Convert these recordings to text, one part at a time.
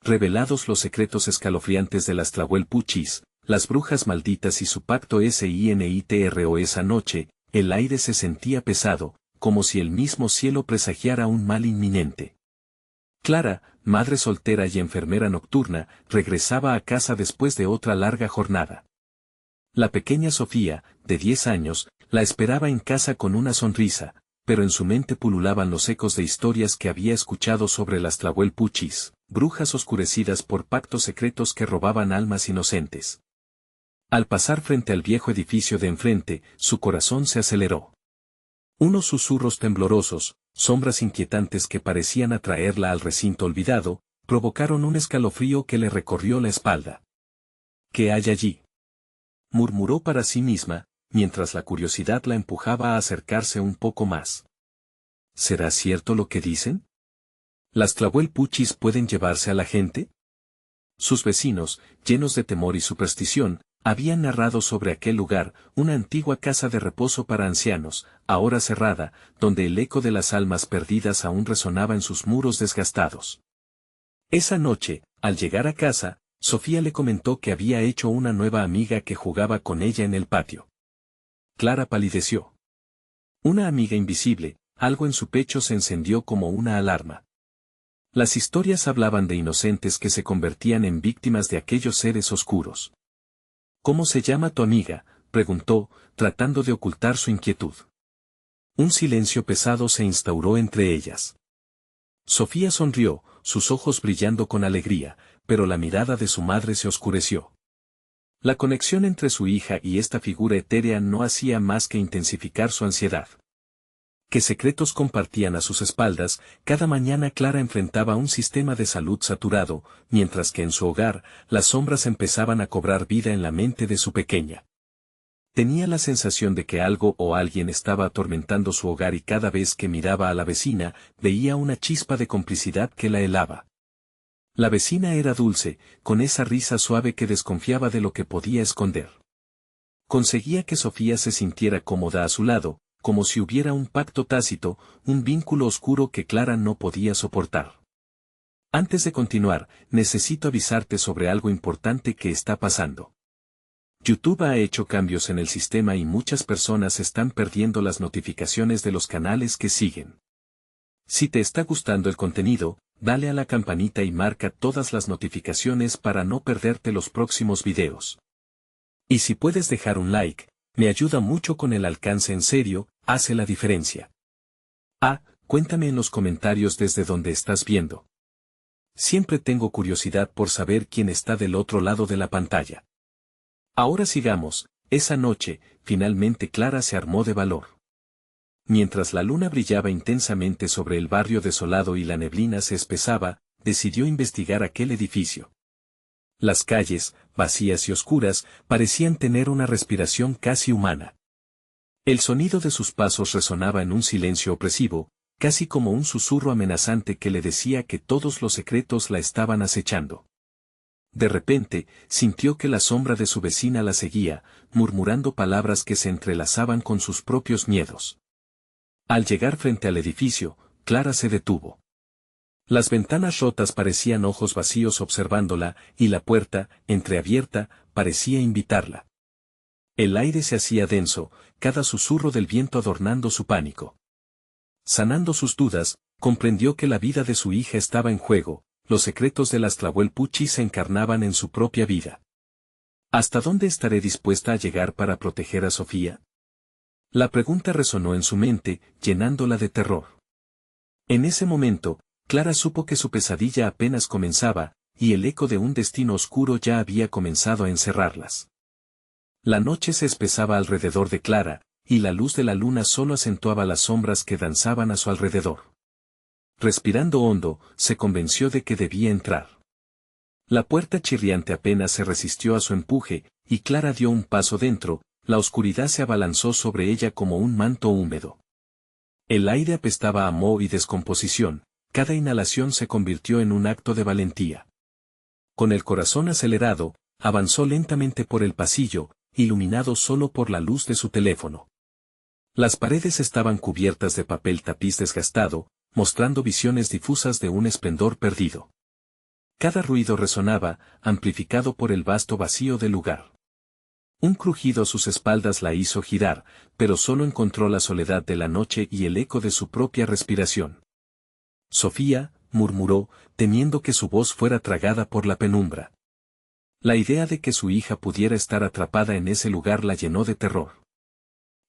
revelados los secretos escalofriantes de las Tlahuelpuchis, las brujas malditas y su pacto SINITRO. Esa noche, el aire se sentía pesado, como si el mismo cielo presagiara un mal inminente. Clara, madre soltera y enfermera nocturna, regresaba a casa después de otra larga jornada. La pequeña Sofía, de 10 años, la esperaba en casa con una sonrisa, pero en su mente pululaban los ecos de historias que había escuchado sobre las Tlahuelpuchis, brujas oscurecidas por pactos secretos que robaban almas inocentes. Al pasar frente al viejo edificio de enfrente, su corazón se aceleró. Unos susurros temblorosos, sombras inquietantes que parecían atraerla al recinto olvidado, provocaron un escalofrío que le recorrió la espalda. ¿Qué hay allí?, murmuró para sí misma, mientras la curiosidad la empujaba a acercarse un poco más. ¿Será cierto lo que dicen? ¿Las Tlahuelpuchis pueden llevarse a la gente? Sus vecinos, llenos de temor y superstición, habían narrado sobre aquel lugar, una antigua casa de reposo para ancianos, ahora cerrada, donde el eco de las almas perdidas aún resonaba en sus muros desgastados. Esa noche, al llegar a casa, Sofía le comentó que había hecho una nueva amiga que jugaba con ella en el patio. Clara palideció. Una amiga invisible, algo en su pecho se encendió como una alarma. Las historias hablaban de inocentes que se convertían en víctimas de aquellos seres oscuros. ¿Cómo se llama tu amiga?, preguntó, tratando de ocultar su inquietud. Un silencio pesado se instauró entre ellas. Sofía sonrió, sus ojos brillando con alegría, pero la mirada de su madre se oscureció. La conexión entre su hija y esta figura etérea no hacía más que intensificar su ansiedad. ¿Qué secretos compartían a sus espaldas? Cada mañana Clara enfrentaba un sistema de salud saturado, mientras que en su hogar, las sombras empezaban a cobrar vida en la mente de su pequeña. Tenía la sensación de que algo o alguien estaba atormentando su hogar y cada vez que miraba a la vecina, veía una chispa de complicidad que la helaba. La vecina era dulce, con esa risa suave que desconfiaba de lo que podía esconder. Conseguía que Sofía se sintiera cómoda a su lado, como si hubiera un pacto tácito, un vínculo oscuro que Clara no podía soportar. Antes de continuar, necesito avisarte sobre algo importante que está pasando. YouTube ha hecho cambios en el sistema y muchas personas están perdiendo las notificaciones de los canales que siguen. Si te está gustando el contenido, dale a la campanita y marca todas las notificaciones para no perderte los próximos videos. Y si puedes dejar un like, me ayuda mucho con el alcance, en serio, hace la diferencia. Cuéntame en los comentarios desde donde estás viendo. Siempre tengo curiosidad por saber quién está del otro lado de la pantalla. Ahora sigamos. Esa noche, finalmente Clara se armó de valor. Mientras la luna brillaba intensamente sobre el barrio desolado y la neblina se espesaba, decidió investigar aquel edificio. Las calles, vacías y oscuras, parecían tener una respiración casi humana. El sonido de sus pasos resonaba en un silencio opresivo, casi como un susurro amenazante que le decía que todos los secretos la estaban acechando. De repente, sintió que la sombra de su vecina la seguía, murmurando palabras que se entrelazaban con sus propios miedos. Al llegar frente al edificio, Clara se detuvo. Las ventanas rotas parecían ojos vacíos observándola, y la puerta, entreabierta, parecía invitarla. El aire se hacía denso, cada susurro del viento adornando su pánico. Sanando sus dudas, comprendió que la vida de su hija estaba en juego, los secretos de las Tlahuelpuchis se encarnaban en su propia vida. ¿Hasta dónde estaré dispuesta a llegar para proteger a Sofía? La pregunta resonó en su mente, llenándola de terror. En ese momento, Clara supo que su pesadilla apenas comenzaba, y el eco de un destino oscuro ya había comenzado a encerrarlas. La noche se espesaba alrededor de Clara, y la luz de la luna solo acentuaba las sombras que danzaban a su alrededor. Respirando hondo, se convenció de que debía entrar. La puerta chirriante apenas se resistió a su empuje, y Clara dio un paso dentro, la oscuridad se abalanzó sobre ella como un manto húmedo. El aire apestaba a moho y descomposición, cada inhalación se convirtió en un acto de valentía. Con el corazón acelerado, avanzó lentamente por el pasillo, iluminado solo por la luz de su teléfono. Las paredes estaban cubiertas de papel tapiz desgastado, mostrando visiones difusas de un esplendor perdido. Cada ruido resonaba, amplificado por el vasto vacío del lugar. Un crujido a sus espaldas la hizo girar, pero solo encontró la soledad de la noche y el eco de su propia respiración. Sofía, murmuró, temiendo que su voz fuera tragada por la penumbra. La idea de que su hija pudiera estar atrapada en ese lugar la llenó de terror.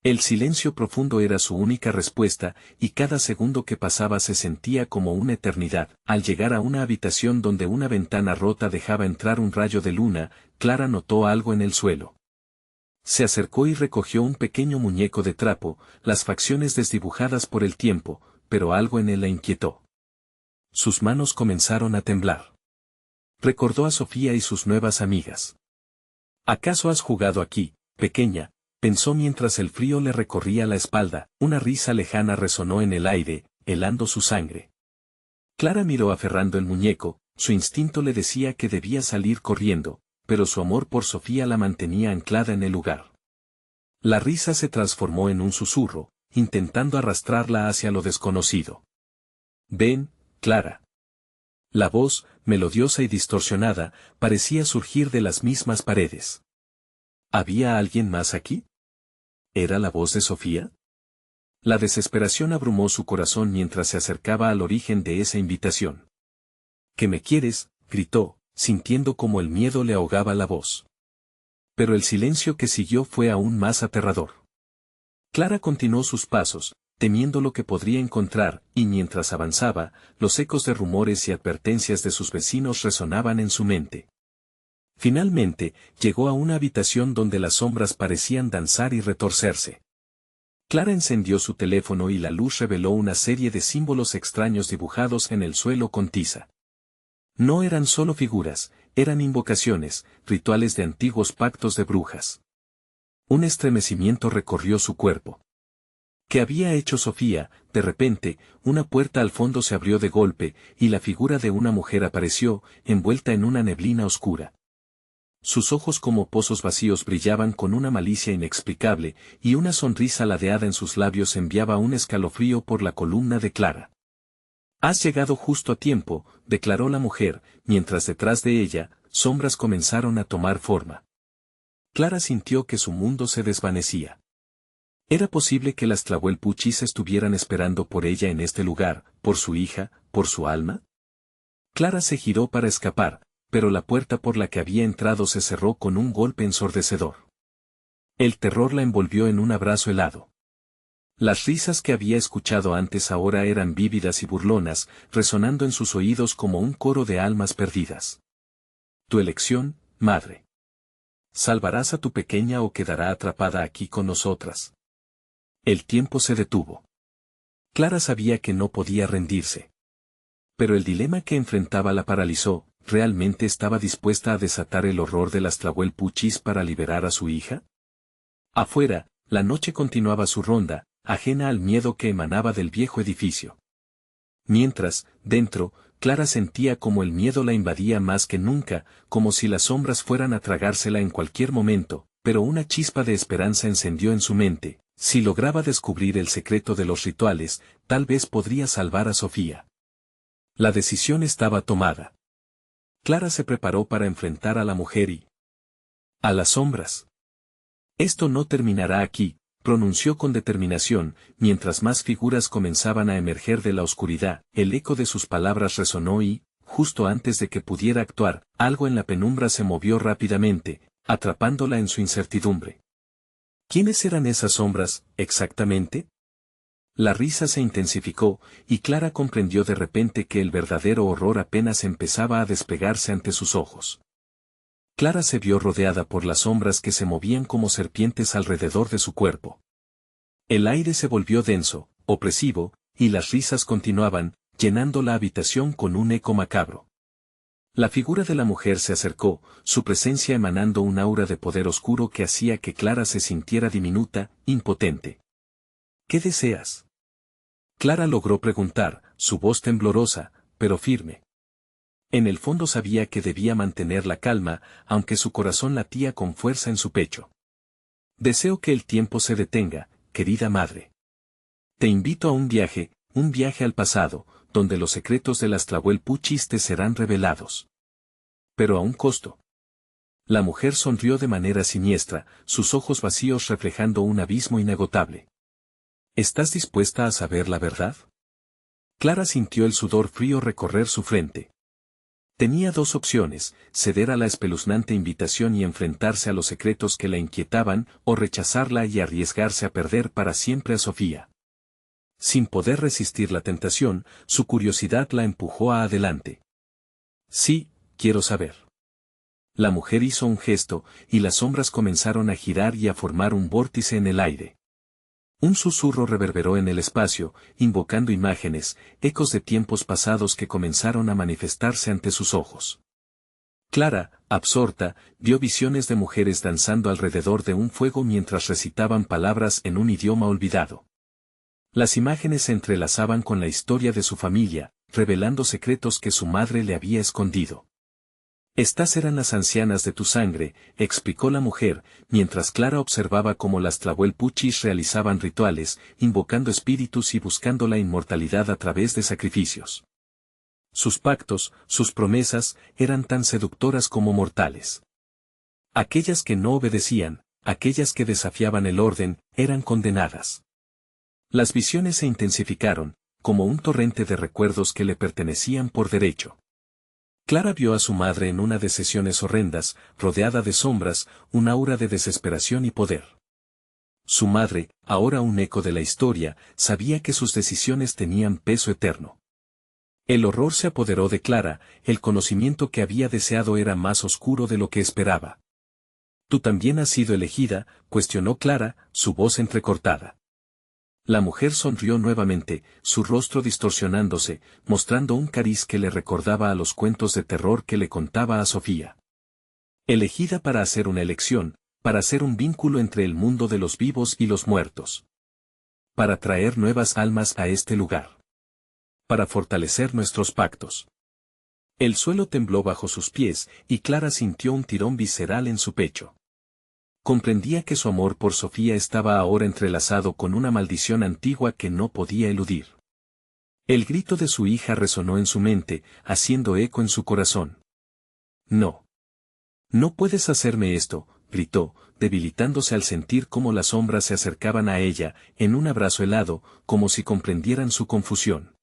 El silencio profundo era su única respuesta, y cada segundo que pasaba se sentía como una eternidad. Al llegar a una habitación donde una ventana rota dejaba entrar un rayo de luna, Clara notó algo en el suelo. Se acercó y recogió un pequeño muñeco de trapo, las facciones desdibujadas por el tiempo, pero algo en él la inquietó. Sus manos comenzaron a temblar. Recordó a Sofía y sus nuevas amigas. ¿Acaso has jugado aquí, pequeña?, pensó mientras el frío le recorría la espalda. Una risa lejana resonó en el aire, helando su sangre. Clara miró aferrando el muñeco, su instinto le decía que debía salir corriendo, pero su amor por Sofía la mantenía anclada en el lugar. La risa se transformó en un susurro, intentando arrastrarla hacia lo desconocido. «Ven, Clara». La voz, melodiosa y distorsionada, parecía surgir de las mismas paredes. ¿Había alguien más aquí? ¿Era la voz de Sofía? La desesperación abrumó su corazón mientras se acercaba al origen de esa invitación. «¿Qué me quieres?», gritó, sintiendo como el miedo le ahogaba la voz. Pero el silencio que siguió fue aún más aterrador. Clara continuó sus pasos, temiendo lo que podría encontrar, y mientras avanzaba, los ecos de rumores y advertencias de sus vecinos resonaban en su mente. Finalmente, llegó a una habitación donde las sombras parecían danzar y retorcerse. Clara encendió su teléfono y la luz reveló una serie de símbolos extraños dibujados en el suelo con tiza. No eran solo figuras, eran invocaciones, rituales de antiguos pactos de brujas. Un estremecimiento recorrió su cuerpo. ¿Qué había hecho Sofía? De repente, una puerta al fondo se abrió de golpe, y la figura de una mujer apareció, envuelta en una neblina oscura. Sus ojos como pozos vacíos brillaban con una malicia inexplicable, y una sonrisa ladeada en sus labios enviaba un escalofrío por la columna de Clara. «Has llegado justo a tiempo», declaró la mujer, mientras detrás de ella, sombras comenzaron a tomar forma. Clara sintió que su mundo se desvanecía. ¿Era posible que las Tlahuelpuchis estuvieran esperando por ella en este lugar, por su hija, por su alma? Clara se giró para escapar, pero la puerta por la que había entrado se cerró con un golpe ensordecedor. El terror la envolvió en un abrazo helado. Las risas que había escuchado antes ahora eran vívidas y burlonas, resonando en sus oídos como un coro de almas perdidas. «Tu elección, madre. ¿Salvarás a tu pequeña o quedará atrapada aquí con nosotras?» El tiempo se detuvo. Clara sabía que no podía rendirse. Pero el dilema que enfrentaba la paralizó. ¿Realmente estaba dispuesta a desatar el horror de las Tlahuelpuchis para liberar a su hija? Afuera, la noche continuaba su ronda, ajena al miedo que emanaba del viejo edificio. Mientras, dentro, Clara sentía como el miedo la invadía más que nunca, como si las sombras fueran a tragársela en cualquier momento, pero una chispa de esperanza encendió en su mente. Si lograba descubrir el secreto de los rituales, tal vez podría salvar a Sofía. La decisión estaba tomada. Clara se preparó para enfrentar a la mujer y a las sombras. «Esto no terminará aquí», pronunció con determinación, mientras más figuras comenzaban a emerger de la oscuridad. El eco de sus palabras resonó y, justo antes de que pudiera actuar, algo en la penumbra se movió rápidamente, atrapándola en su incertidumbre. ¿Quiénes eran esas sombras, exactamente? La risa se intensificó, y Clara comprendió de repente que el verdadero horror apenas empezaba a desplegarse ante sus ojos. Clara se vio rodeada por las sombras que se movían como serpientes alrededor de su cuerpo. El aire se volvió denso, opresivo, y las risas continuaban, llenando la habitación con un eco macabro. La figura de la mujer se acercó, su presencia emanando un aura de poder oscuro que hacía que Clara se sintiera diminuta, impotente. «¿Qué deseas?», Clara logró preguntar, su voz temblorosa, pero firme. En el fondo sabía que debía mantener la calma, aunque su corazón latía con fuerza en su pecho. «Deseo que el tiempo se detenga, querida madre. Te invito a un viaje al pasado, donde los secretos de las Tlahuelpuchis te serán revelados». pero a un costo. La mujer sonrió de manera siniestra, sus ojos vacíos reflejando un abismo inagotable. ¿Estás dispuesta a saber la verdad? Clara sintió el sudor frío recorrer su frente. Tenía dos opciones, ceder a la espeluznante invitación y enfrentarse a los secretos que la inquietaban, o rechazarla y arriesgarse a perder para siempre a Sofía. Sin poder resistir la tentación, su curiosidad la empujó a adelante. Sí, quiero saber. La mujer hizo un gesto, y las sombras comenzaron a girar y a formar un vórtice en el aire. Un susurro reverberó en el espacio, invocando imágenes, ecos de tiempos pasados que comenzaron a manifestarse ante sus ojos. Clara, absorta, vio visiones de mujeres danzando alrededor de un fuego mientras recitaban palabras en un idioma olvidado. Las imágenes se entrelazaban con la historia de su familia, revelando secretos que su madre le había escondido. Estas eran las ancianas de tu sangre, explicó la mujer, mientras Clara observaba cómo las Tlahuelpuchis realizaban rituales, invocando espíritus y buscando la inmortalidad a través de sacrificios. Sus pactos, sus promesas, eran tan seductoras como mortales. Aquellas que no obedecían, aquellas que desafiaban el orden, eran condenadas. Las visiones se intensificaron, como un torrente de recuerdos que le pertenecían por derecho. Clara vio a su madre en una de sesiones horrendas, rodeada de sombras, un aura de desesperación y poder. Su madre, ahora un eco de la historia, sabía que sus decisiones tenían peso eterno. El horror se apoderó de Clara, el conocimiento que había deseado era más oscuro de lo que esperaba. «Tú también has sido elegida», cuestionó Clara, su voz entrecortada. La mujer sonrió nuevamente, su rostro distorsionándose, mostrando un cariz que le recordaba a los cuentos de terror que le contaba a Sofía. Elegida para hacer una elección, para hacer un vínculo entre el mundo de los vivos y los muertos. Para traer nuevas almas a este lugar. Para fortalecer nuestros pactos. El suelo tembló bajo sus pies, y Clara sintió un tirón visceral en su pecho. Comprendía que su amor por Sofía estaba ahora entrelazado con una maldición antigua que no podía eludir. El grito de su hija resonó en su mente, haciendo eco en su corazón. «No. No puedes hacerme esto», gritó, debilitándose al sentir cómo las sombras se acercaban a ella, en un abrazo helado, como si comprendieran su confusión.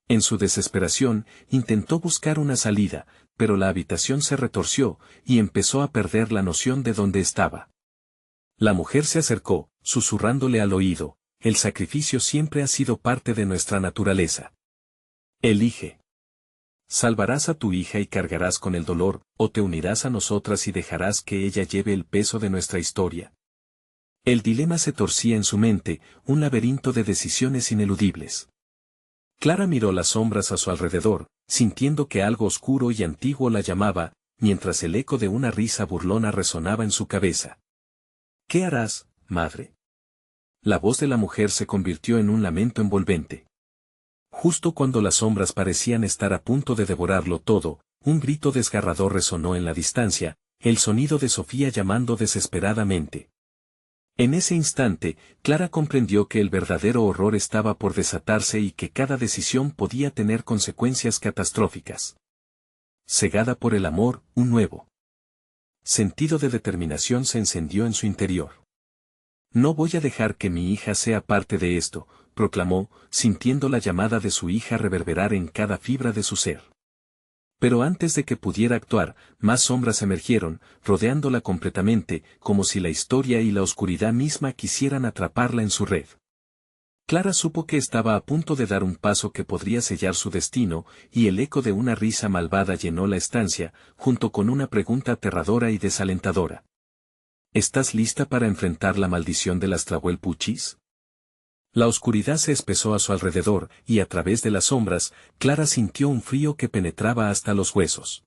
En su desesperación, intentó buscar una salida, pero la habitación se retorció, y empezó a perder la noción de dónde estaba. La mujer se acercó, susurrándole al oído: «El sacrificio siempre ha sido parte de nuestra naturaleza. Elige. Salvarás a tu hija y cargarás con el dolor, o te unirás a nosotras y dejarás que ella lleve el peso de nuestra historia». El dilema se torcía en su mente, un laberinto de decisiones ineludibles. Clara miró las sombras a su alrededor, sintiendo que algo oscuro y antiguo la llamaba, mientras el eco de una risa burlona resonaba en su cabeza. «¿Qué harás, madre?». La voz de la mujer se convirtió en un lamento envolvente. Justo cuando las sombras parecían estar a punto de devorarlo todo, un grito desgarrador resonó en la distancia, el sonido de Sofía llamando desesperadamente. En ese instante, Clara comprendió que el verdadero horror estaba por desatarse y que cada decisión podía tener consecuencias catastróficas. Cegada por el amor, un nuevo sentido de determinación se encendió en su interior. «No voy a dejar que mi hija sea parte de esto», proclamó, sintiendo la llamada de su hija reverberar en cada fibra de su ser. Pero antes de que pudiera actuar, más sombras emergieron, rodeándola completamente, como si la historia y la oscuridad misma quisieran atraparla en su red. Clara supo que estaba a punto de dar un paso que podría sellar su destino, y el eco de una risa malvada llenó la estancia, junto con una pregunta aterradora y desalentadora. «¿Estás lista para enfrentar la maldición de las Tlahuelpuchis?». La oscuridad se espesó a su alrededor, y a través de las sombras, Clara sintió un frío que penetraba hasta los huesos.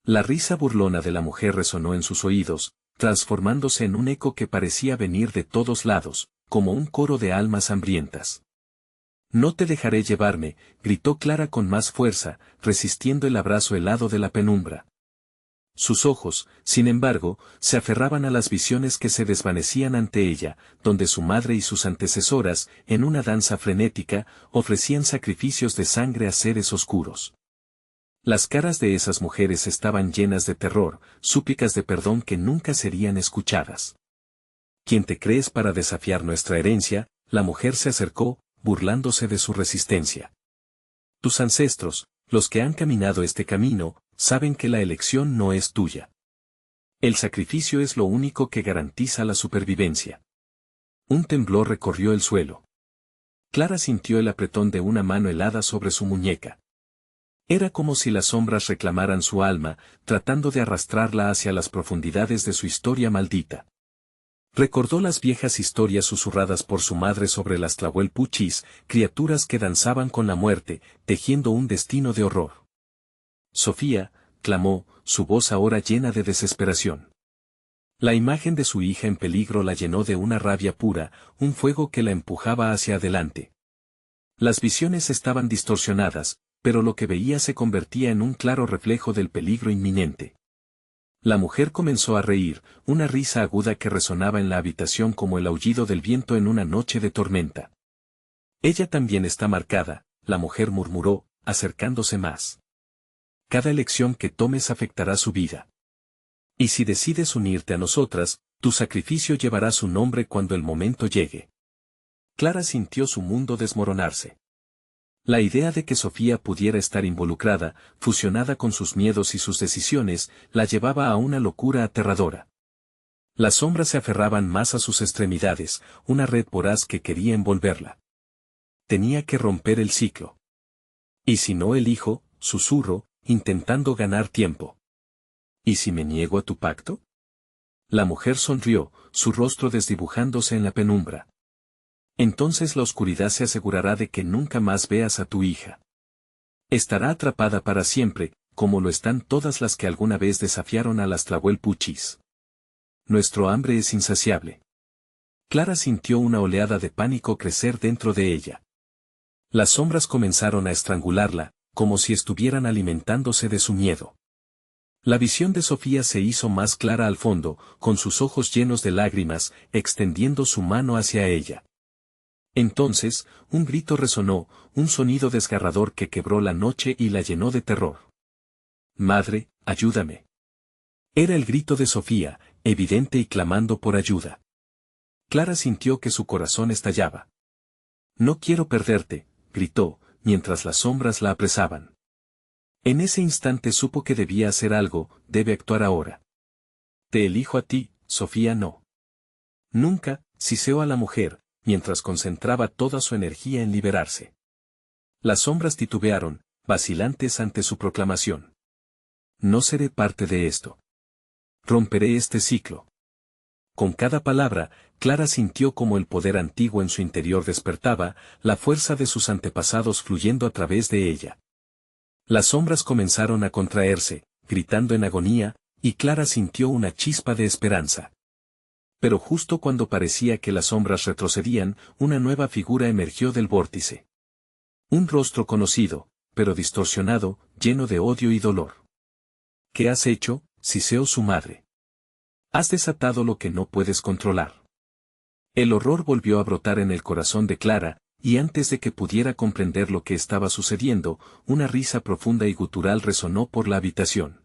La risa burlona de la mujer resonó en sus oídos, transformándose en un eco que parecía venir de todos lados, como un coro de almas hambrientas. «No te dejaré llevarme», gritó Clara con más fuerza, resistiendo el abrazo helado de la penumbra. Sus ojos, sin embargo, se aferraban a las visiones que se desvanecían ante ella, donde su madre y sus antecesoras, en una danza frenética, ofrecían sacrificios de sangre a seres oscuros. Las caras de esas mujeres estaban llenas de terror, súplicas de perdón que nunca serían escuchadas. ¿Quién te crees para desafiar nuestra herencia? La mujer se acercó, burlándose de su resistencia. Tus ancestros, los que han caminado este camino, saben que la elección no es tuya. El sacrificio es lo único que garantiza la supervivencia. Un temblor recorrió el suelo. Clara sintió el apretón de una mano helada sobre su muñeca. Era como si las sombras reclamaran su alma, tratando de arrastrarla hacia las profundidades de su historia maldita. Recordó las viejas historias susurradas por su madre sobre las tlahuelpuchis, criaturas que danzaban con la muerte, tejiendo un destino de horror. Sofía, clamó, su voz ahora llena de desesperación. La imagen de su hija en peligro la llenó de una rabia pura, un fuego que la empujaba hacia adelante. Las visiones estaban distorsionadas, pero lo que veía se convertía en un claro reflejo del peligro inminente. La mujer comenzó a reír, una risa aguda que resonaba en la habitación como el aullido del viento en una noche de tormenta. Ella también está marcada, la mujer murmuró, acercándose más. Cada elección que tomes afectará su vida. Y si decides unirte a nosotras, tu sacrificio llevará su nombre cuando el momento llegue. Clara sintió su mundo desmoronarse. La idea de que Sofía pudiera estar involucrada, fusionada con sus miedos y sus decisiones, la llevaba a una locura aterradora. Las sombras se aferraban más a sus extremidades, una red voraz que quería envolverla. Tenía que romper el ciclo. ¿Y si no elijo? Susurró, intentando ganar tiempo. ¿Y si me niego a tu pacto? La mujer sonrió, su rostro desdibujándose en la penumbra. Entonces la oscuridad se asegurará de que nunca más veas a tu hija. Estará atrapada para siempre, como lo están todas las que alguna vez desafiaron a las tlahuelpuchis. Nuestro hambre es insaciable. Clara sintió una oleada de pánico crecer dentro de ella. Las sombras comenzaron a estrangularla, como si estuvieran alimentándose de su miedo. La visión de Sofía se hizo más clara al fondo, con sus ojos llenos de lágrimas, extendiendo su mano hacia ella. Entonces, un grito resonó, un sonido desgarrador que quebró la noche y la llenó de terror. Madre, ayúdame. Era el grito de Sofía, evidente y clamando por ayuda. Clara sintió que su corazón estallaba. No quiero perderte, gritó, mientras las sombras la apresaban. En ese instante supo que debía hacer algo, debe actuar ahora. Te elijo a ti, Sofía no. Nunca, siseó a la mujer, mientras concentraba toda su energía en liberarse. Las sombras titubearon, vacilantes ante su proclamación. No seré parte de esto. Romperé este ciclo. Con cada palabra, Clara sintió como el poder antiguo en su interior despertaba, la fuerza de sus antepasados fluyendo a través de ella. Las sombras comenzaron a contraerse, gritando en agonía, y Clara sintió una chispa de esperanza. Pero justo cuando parecía que las sombras retrocedían, una nueva figura emergió del vórtice. Un rostro conocido, pero distorsionado, lleno de odio y dolor. ¿Qué has hecho? Siseó su madre. Has desatado lo que no puedes controlar. El horror volvió a brotar en el corazón de Clara, y antes de que pudiera comprender lo que estaba sucediendo, una risa profunda y gutural resonó por la habitación.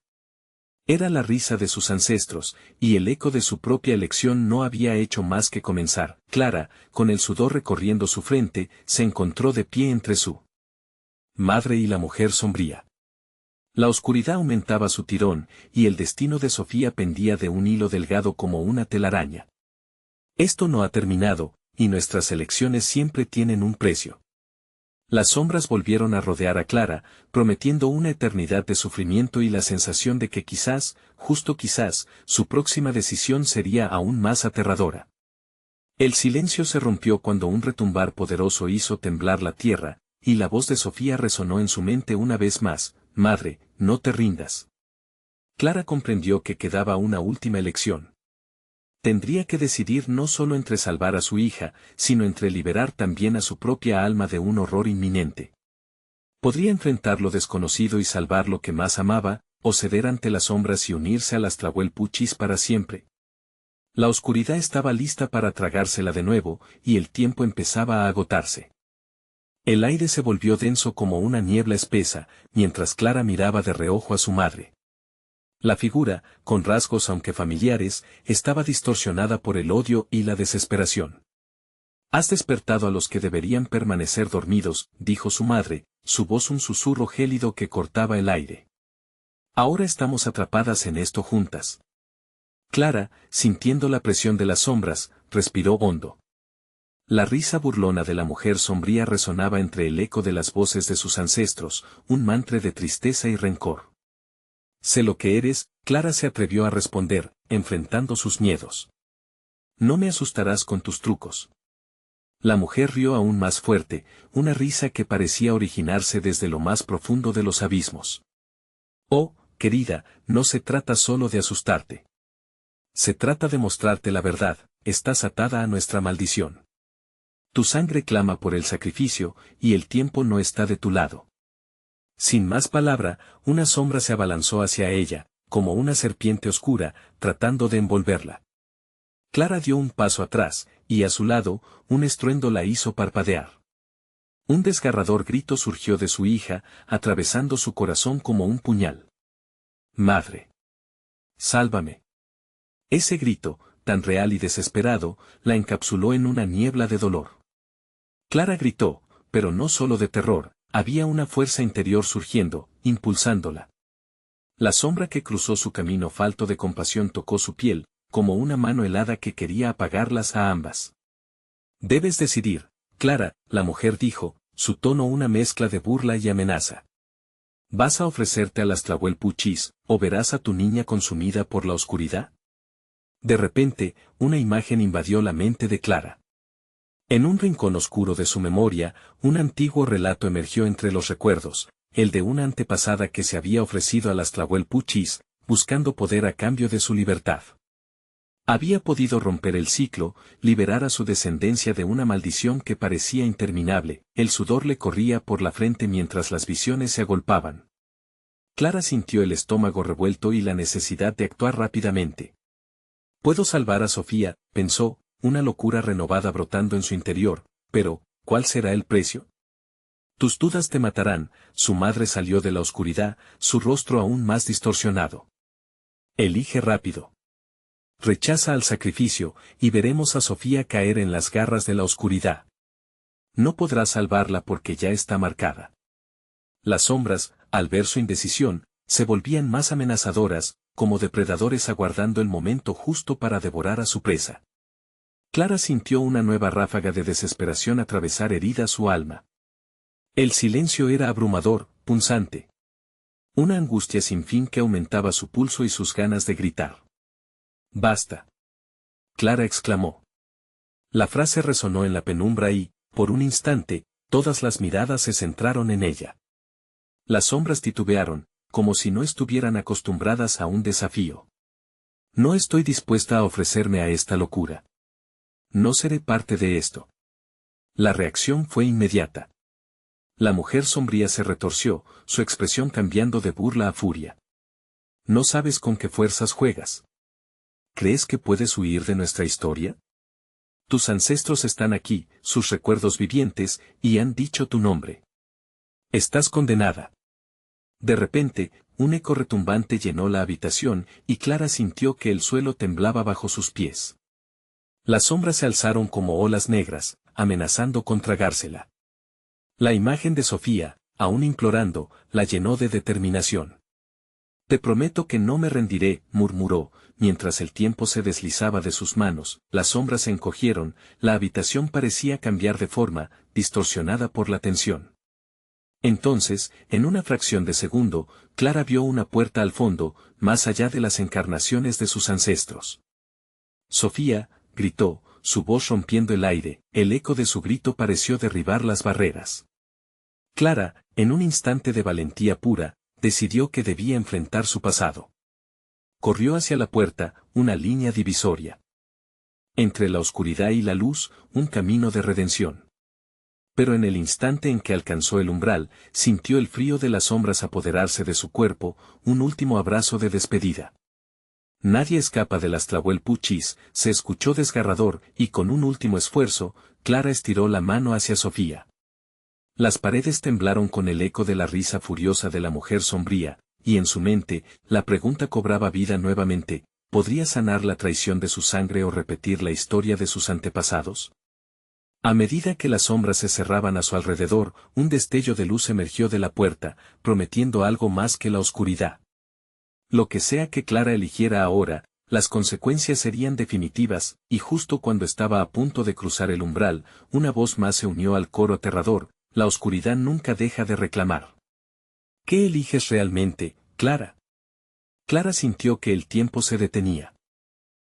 Era la risa de sus ancestros, y el eco de su propia elección no había hecho más que comenzar. Clara, con el sudor recorriendo su frente, se encontró de pie entre su madre y la mujer sombría. La oscuridad aumentaba su tirón, y el destino de Sofía pendía de un hilo delgado como una telaraña. Esto no ha terminado, y nuestras elecciones siempre tienen un precio. Las sombras volvieron a rodear a Clara, prometiendo una eternidad de sufrimiento y la sensación de que quizás, justo quizás, su próxima decisión sería aún más aterradora. El silencio se rompió cuando un retumbar poderoso hizo temblar la tierra, y la voz de Sofía resonó en su mente una vez más: Madre, no te rindas. Clara comprendió que quedaba una última elección. Tendría que decidir no solo entre salvar a su hija, sino entre liberar también a su propia alma de un horror inminente. Podría enfrentar lo desconocido y salvar lo que más amaba, o ceder ante las sombras y unirse a las tlahuelpuchis para siempre. La oscuridad estaba lista para tragársela de nuevo, y el tiempo empezaba a agotarse. El aire se volvió denso como una niebla espesa, mientras Clara miraba de reojo a su madre. La figura, con rasgos aunque familiares, estaba distorsionada por el odio y la desesperación. «Has despertado a los que deberían permanecer dormidos», dijo su madre, su voz un susurro gélido que cortaba el aire. «Ahora estamos atrapadas en esto juntas». Clara, sintiendo la presión de las sombras, respiró hondo. La risa burlona de la mujer sombría resonaba entre el eco de las voces de sus ancestros, un mantra de tristeza y rencor. «Sé lo que eres», Clara se atrevió a responder, enfrentando sus miedos. «No me asustarás con tus trucos». La mujer rió aún más fuerte, una risa que parecía originarse desde lo más profundo de los abismos. «Oh, querida, no se trata solo de asustarte. Se trata de mostrarte la verdad, estás atada a nuestra maldición. Tu sangre clama por el sacrificio, y el tiempo no está de tu lado». Sin más palabra, una sombra se abalanzó hacia ella, como una serpiente oscura, tratando de envolverla. Clara dio un paso atrás, y a su lado, un estruendo la hizo parpadear. Un desgarrador grito surgió de su hija, atravesando su corazón como un puñal. «Madre. Sálvame». Ese grito, tan real y desesperado, la encapsuló en una niebla de dolor. Clara gritó, pero no solo de terror, había una fuerza interior surgiendo, impulsándola. La sombra que cruzó su camino falto de compasión tocó su piel, como una mano helada que quería apagarlas a ambas. «Debes decidir, Clara», la mujer dijo, su tono una mezcla de burla y amenaza. «¿Vas a ofrecerte a las Tlahuelpuchis, o verás a tu niña consumida por la oscuridad?» De repente, una imagen invadió la mente de Clara. En un rincón oscuro de su memoria, un antiguo relato emergió entre los recuerdos, el de una antepasada que se había ofrecido a las Tlahuelpuchis, buscando poder a cambio de su libertad. Había podido romper el ciclo, liberar a su descendencia de una maldición que parecía interminable, el sudor le corría por la frente mientras las visiones se agolpaban. Clara sintió el estómago revuelto y la necesidad de actuar rápidamente. «Puedo salvar a Sofía», pensó, una locura renovada brotando en su interior, «pero, ¿cuál será el precio?». «Tus dudas te matarán», su madre salió de la oscuridad, su rostro aún más distorsionado. «Elige rápido. Rechaza al sacrificio, y veremos a Sofía caer en las garras de la oscuridad. No podrás salvarla porque ya está marcada». Las sombras, al ver su indecisión, se volvían más amenazadoras, como depredadores aguardando el momento justo para devorar a su presa. Clara sintió una nueva ráfaga de desesperación atravesar herida su alma. El silencio era abrumador, punzante. Una angustia sin fin que aumentaba su pulso y sus ganas de gritar. «Basta». Clara exclamó. La frase resonó en la penumbra y, por un instante, todas las miradas se centraron en ella. Las sombras titubearon, como si no estuvieran acostumbradas a un desafío. «No estoy dispuesta a ofrecerme a esta locura. No seré parte de esto». La reacción fue inmediata. La mujer sombría se retorció, su expresión cambiando de burla a furia. «¿No sabes con qué fuerzas juegas? ¿Crees que puedes huir de nuestra historia? Tus ancestros están aquí, sus recuerdos vivientes, y han dicho tu nombre. Estás condenada». De repente, un eco retumbante llenó la habitación, y Clara sintió que el suelo temblaba bajo sus pies. Las sombras se alzaron como olas negras, amenazando con tragársela. La imagen de Sofía, aún implorando, la llenó de determinación. «Te prometo que no me rendiré», murmuró, mientras el tiempo se deslizaba de sus manos, las sombras se encogieron, la habitación parecía cambiar de forma, distorsionada por la tensión. Entonces, en una fracción de segundo, Clara vio una puerta al fondo, más allá de las encarnaciones de sus ancestros. «Sofía», gritó, su voz rompiendo el aire, el eco de su grito pareció derribar las barreras. Clara, en un instante de valentía pura, decidió que debía enfrentar su pasado. Corrió hacia la puerta, una línea divisoria. Entre la oscuridad y la luz, un camino de redención. Pero en el instante en que alcanzó el umbral, sintió el frío de las sombras apoderarse de su cuerpo, un último abrazo de despedida. «Nadie escapa de las Tlahuelpuchis», se escuchó desgarrador, y con un último esfuerzo, Clara estiró la mano hacia Sofía. Las paredes temblaron con el eco de la risa furiosa de la mujer sombría, y en su mente, la pregunta cobraba vida nuevamente: ¿podría sanar la traición de su sangre o repetir la historia de sus antepasados? A medida que las sombras se cerraban a su alrededor, un destello de luz emergió de la puerta, prometiendo algo más que la oscuridad. Lo que sea que Clara eligiera ahora, las consecuencias serían definitivas, y justo cuando estaba a punto de cruzar el umbral, una voz más se unió al coro aterrador: la oscuridad nunca deja de reclamar. ¿Qué eliges realmente, Clara? Clara sintió que el tiempo se detenía.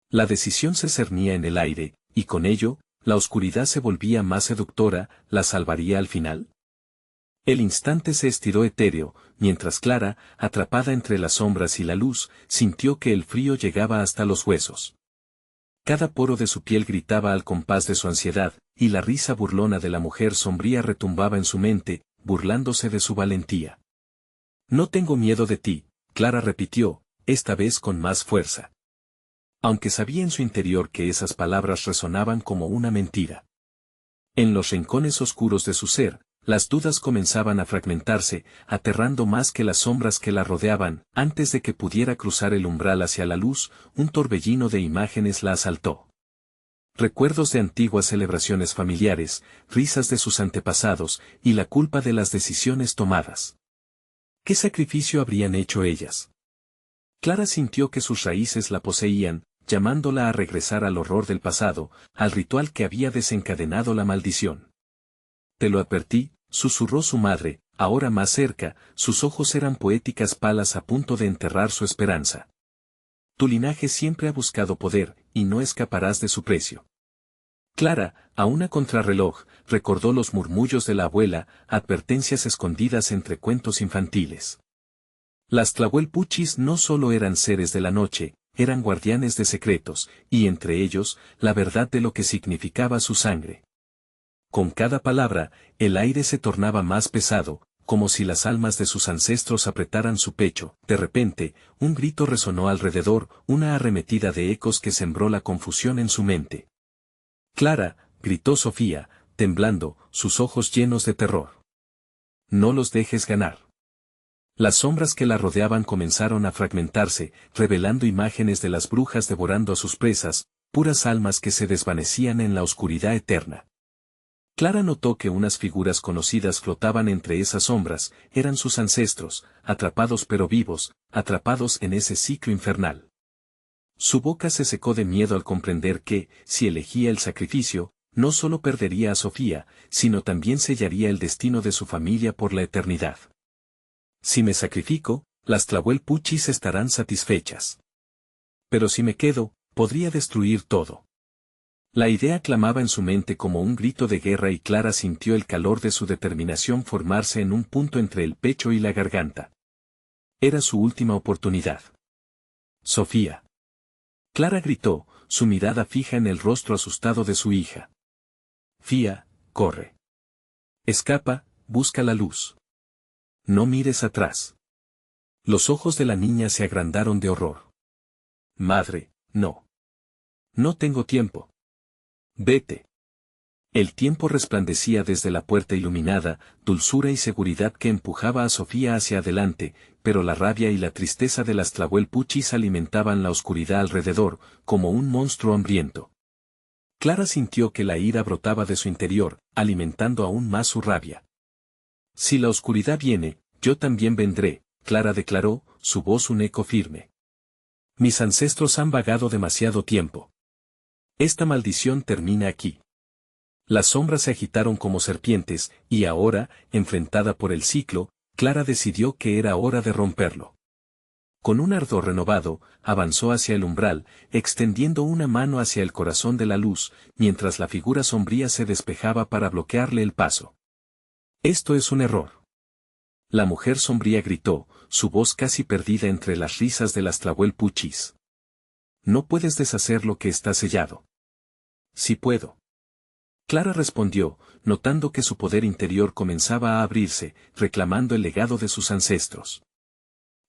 La decisión se cernía en el aire, y con ello, la oscuridad se volvía más seductora. ¿La salvaría al final? El instante se estiró etéreo, mientras Clara, atrapada entre las sombras y la luz, sintió que el frío llegaba hasta los huesos. Cada poro de su piel gritaba al compás de su ansiedad, y la risa burlona de la mujer sombría retumbaba en su mente, burlándose de su valentía. No tengo miedo de ti, Clara repitió, esta vez con más fuerza. Aunque sabía en su interior que esas palabras resonaban como una mentira. En los rincones oscuros de su ser, las dudas comenzaban a fragmentarse, aterrando más que las sombras que la rodeaban. Antes de que pudiera cruzar el umbral hacia la luz, un torbellino de imágenes la asaltó. Recuerdos de antiguas celebraciones familiares, risas de sus antepasados, y la culpa de las decisiones tomadas. ¿Qué sacrificio habrían hecho ellas? Clara sintió que sus raíces la poseían, llamándola a regresar al horror del pasado, al ritual que había desencadenado la maldición. Te lo advertí, susurró su madre, ahora más cerca. Sus ojos eran poéticas palas a punto de enterrar su esperanza. Tu linaje siempre ha buscado poder, y no escaparás de su precio. Clara, a una contrarreloj, recordó los murmullos de la abuela, advertencias escondidas entre cuentos infantiles. Las Tlahuelpuchis no solo eran seres de la noche, eran guardianes de secretos, y entre ellos, la verdad de lo que significaba su sangre. Con cada palabra, el aire se tornaba más pesado, como si las almas de sus ancestros apretaran su pecho. De repente, un grito resonó alrededor, una arremetida de ecos que sembró la confusión en su mente. Clara, gritó Sofía, temblando, sus ojos llenos de terror. No los dejes ganar. Las sombras que la rodeaban comenzaron a fragmentarse, revelando imágenes de las brujas devorando a sus presas, puras almas que se desvanecían en la oscuridad eterna. Clara notó que unas figuras conocidas flotaban entre esas sombras. Eran sus ancestros, atrapados pero vivos, atrapados en ese ciclo infernal. Su boca se secó de miedo al comprender que, si elegía el sacrificio, no solo perdería a Sofía, sino también sellaría el destino de su familia por la eternidad. Si me sacrifico, las Tlahuelpuchis estarán satisfechas. Pero si me quedo, podría destruir todo. La idea clamaba en su mente como un grito de guerra y Clara sintió el calor de su determinación formarse en un punto entre el pecho y la garganta. Era su última oportunidad. Sofía. Clara gritó, su mirada fija en el rostro asustado de su hija. Fía, corre. Escapa, busca la luz. No mires atrás. Los ojos de la niña se agrandaron de horror. Madre, no. No tengo tiempo. Vete. El tiempo resplandecía desde la puerta iluminada, dulzura y seguridad que empujaba a Sofía hacia adelante, pero la rabia y la tristeza de las Tlahuelpuchis alimentaban la oscuridad alrededor, como un monstruo hambriento. Clara sintió que la ira brotaba de su interior, alimentando aún más su rabia. Si la oscuridad viene, yo también vendré, Clara declaró, su voz un eco firme. Mis ancestros han vagado demasiado tiempo. Esta maldición termina aquí. Las sombras se agitaron como serpientes, y ahora, enfrentada por el ciclo, Clara decidió que era hora de romperlo. Con un ardor renovado, avanzó hacia el umbral, extendiendo una mano hacia el corazón de la luz, mientras la figura sombría se despejaba para bloquearle el paso. Esto es un error. La mujer sombría gritó, su voz casi perdida entre las risas de las Tlahuelpuchis. No puedes deshacer lo que está sellado. Sí puedo. Clara respondió, notando que su poder interior comenzaba a abrirse, reclamando el legado de sus ancestros.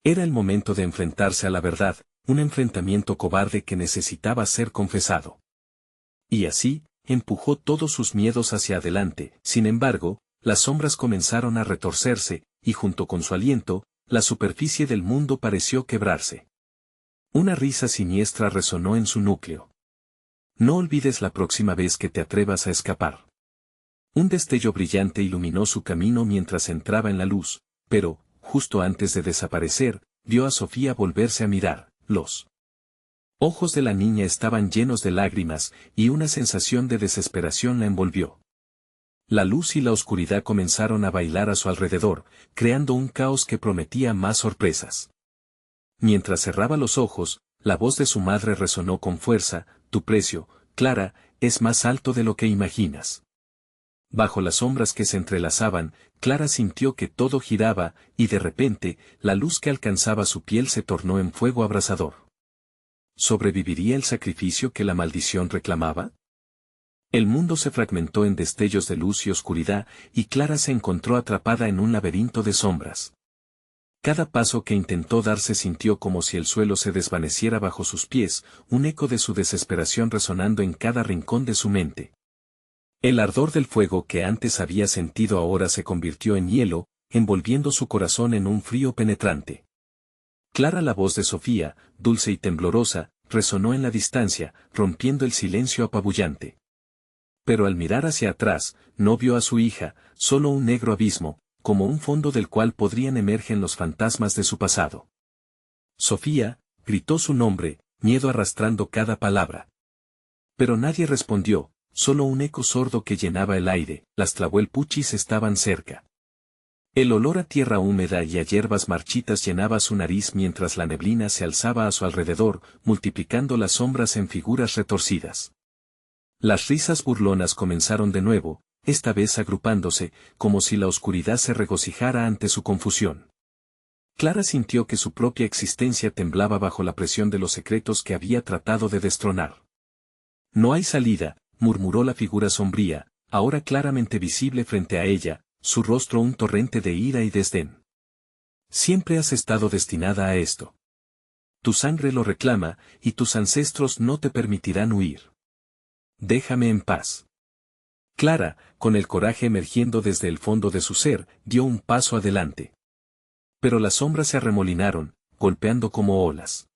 Era el momento de enfrentarse a la verdad, un enfrentamiento cobarde que necesitaba ser confesado. Y así, empujó todos sus miedos hacia adelante. Sin embargo, las sombras comenzaron a retorcerse, y junto con su aliento, la superficie del mundo pareció quebrarse. Una risa siniestra resonó en su núcleo. No olvides la próxima vez que te atrevas a escapar. Un destello brillante iluminó su camino mientras entraba en la luz, pero, justo antes de desaparecer, vio a Sofía volverse a mirar. Los ojos de la niña estaban llenos de lágrimas, y una sensación de desesperación la envolvió. La luz y la oscuridad comenzaron a bailar a su alrededor, creando un caos que prometía más sorpresas. Mientras cerraba los ojos, la voz de su madre resonó con fuerza: tu precio, Clara, es más alto de lo que imaginas. Bajo las sombras que se entrelazaban, Clara sintió que todo giraba, y de repente, la luz que alcanzaba su piel se tornó en fuego abrasador. ¿Sobreviviría el sacrificio que la maldición reclamaba? El mundo se fragmentó en destellos de luz y oscuridad, y Clara se encontró atrapada en un laberinto de sombras. Cada paso que intentó dar se sintió como si el suelo se desvaneciera bajo sus pies, un eco de su desesperación resonando en cada rincón de su mente. El ardor del fuego que antes había sentido ahora se convirtió en hielo, envolviendo su corazón en un frío penetrante. Clara, la voz de Sofía, dulce y temblorosa, resonó en la distancia, rompiendo el silencio apabullante. Pero al mirar hacia atrás, no vio a su hija, solo un negro abismo, como un fondo del cual podrían emerger los fantasmas de su pasado. Sofía, gritó su nombre, miedo arrastrando cada palabra. Pero nadie respondió, solo un eco sordo que llenaba el aire. Las tlahuelpuchis estaban cerca. El olor a tierra húmeda y a hierbas marchitas llenaba su nariz mientras la neblina se alzaba a su alrededor, multiplicando las sombras en figuras retorcidas. Las risas burlonas comenzaron de nuevo, esta vez agrupándose, como si la oscuridad se regocijara ante su confusión. Clara sintió que su propia existencia temblaba bajo la presión de los secretos que había tratado de destronar. No hay salida, murmuró la figura sombría, ahora claramente visible frente a ella, su rostro un torrente de ira y desdén. Siempre has estado destinada a esto. Tu sangre lo reclama, y tus ancestros no te permitirán huir. Déjame en paz. Clara, con el coraje emergiendo desde el fondo de su ser, dio un paso adelante. Pero las sombras se arremolinaron, golpeando como olas.